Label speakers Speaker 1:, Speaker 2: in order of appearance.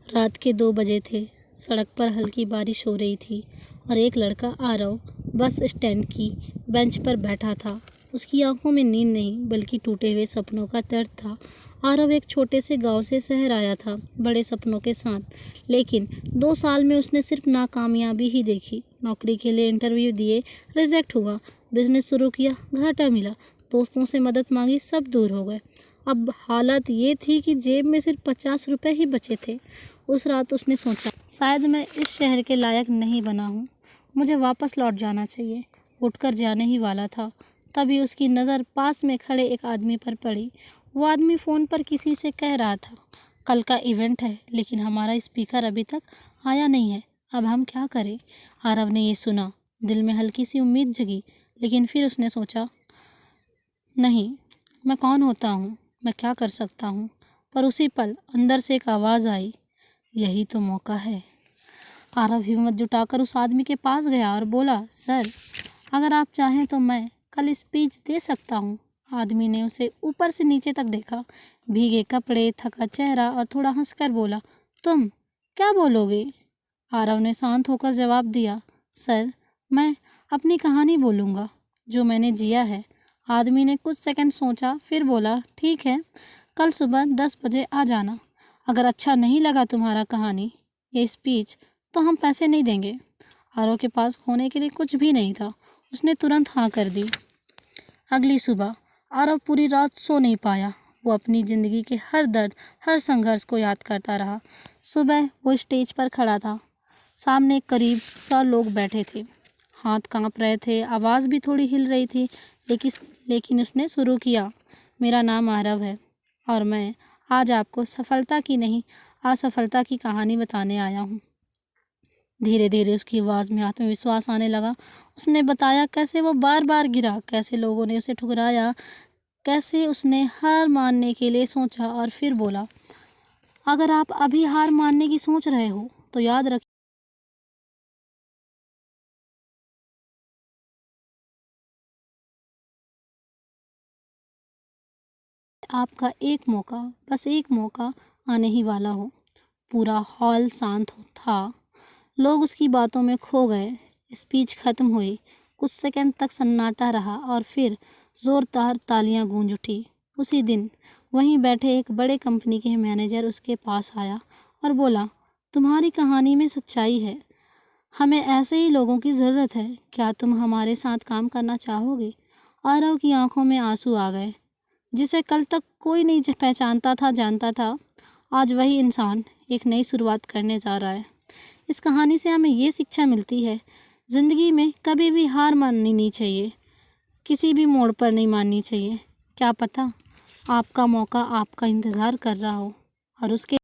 Speaker 1: रात के 2 बजे थे। सड़क पर हल्की बारिश हो रही थी और एक लड़का आरव बस स्टैंड की बेंच पर बैठा था। उसकी आंखों में नींद नहीं बल्कि टूटे हुए सपनों का दर्द था। आरव एक छोटे से गांव से शहर आया था, बड़े सपनों के साथ, लेकिन 2 साल में उसने सिर्फ नाकामयाबी ही देखी। नौकरी के लिए इंटरव्यू दिए, रिजेक्ट हुआ। बिजनेस शुरू किया, घाटा मिला। दोस्तों से मदद मांगी, सब दूर हो गए। अब हालत ये थी कि जेब में सिर्फ 50 रुपए ही बचे थे। उस रात उसने सोचा, शायद मैं इस शहर के लायक नहीं बना हूँ, मुझे वापस लौट जाना चाहिए। उठकर जाने ही वाला था, तभी उसकी नज़र पास में खड़े एक आदमी पर पड़ी। वो आदमी फ़ोन पर किसी से कह रहा था, कल का इवेंट है लेकिन हमारा स्पीकर अभी तक आया नहीं है, अब हम क्या करें। आरव ने ये सुना, दिल में हल्की सी उम्मीद जगी, लेकिन फिर उसने सोचा, नहीं, मैं कौन होता हूँ, मैं क्या कर सकता हूँ। पर उसी पल अंदर से एक आवाज़ आई, यही तो मौका है। आरव हिम्मत जुटाकर उस आदमी के पास गया और बोला, सर, अगर आप चाहें तो मैं कल स्पीच दे सकता हूँ। आदमी ने उसे ऊपर से नीचे तक देखा, भीगे कपड़े, थका चेहरा, और थोड़ा हंसकर बोला, तुम क्या बोलोगे। आरव ने शांत होकर जवाब दिया, सर, मैं अपनी कहानी बोलूँगा, जो मैंने जिया है। आदमी ने कुछ सेकंड सोचा, फिर बोला, ठीक है, कल सुबह 10 बजे आ जाना। अगर अच्छा नहीं लगा तुम्हारा कहानी, ये स्पीच, तो हम पैसे नहीं देंगे। आरव के पास खोने के लिए कुछ भी नहीं था। उसने तुरंत हाँ कर दी। अगली सुबह आरव पूरी रात सो नहीं पाया। वो अपनी ज़िंदगी के हर दर्द, हर संघर्ष को याद करता रहा। सुबह वो स्टेज पर खड़ा था। सामने करीब 100 लोग बैठे थे। हाथ कांप रहे थे, आवाज़ भी थोड़ी हिल रही थी, लेकिन उसने शुरू किया, मेरा नाम आरव है और मैं आज आपको सफलता की नहीं, असफलता की कहानी बताने आया हूँ। धीरे धीरे उसकी आवाज़ में आत्मविश्वास आने लगा। उसने बताया कैसे वो बार बार गिरा, कैसे लोगों ने उसे ठुकराया, कैसे उसने हार मानने के लिए सोचा, और फिर बोला, अगर आप अभी हार मानने की सोच रहे हो तो याद रखिए, आपका एक मौका, बस एक मौका आने ही वाला हो। पूरा हॉल शांत था। लोग उसकी बातों में खो गए। स्पीच खत्म हुई। कुछ सेकंड तक सन्नाटा रहा और फिर जोरदार तालियां गूंज उठी। उसी दिन वहीं बैठे एक बड़े कंपनी के मैनेजर उसके पास आया और बोला, तुम्हारी कहानी में सच्चाई है, हमें ऐसे ही लोगों की ज़रूरत है, क्या तुम हमारे साथ काम करना चाहोगे। आरव की आंखों में आंसू आ गए। जिसे कल तक कोई नहीं पहचानता था, जानता था, आज वही इंसान एक नई शुरुआत करने जा रहा है। इस कहानी से हमें ये शिक्षा मिलती है, ज़िंदगी में कभी भी हार माननी नहीं चाहिए, किसी भी मोड़ पर नहीं माननी चाहिए। क्या पता आपका मौका आपका इंतज़ार कर रहा हो और उसके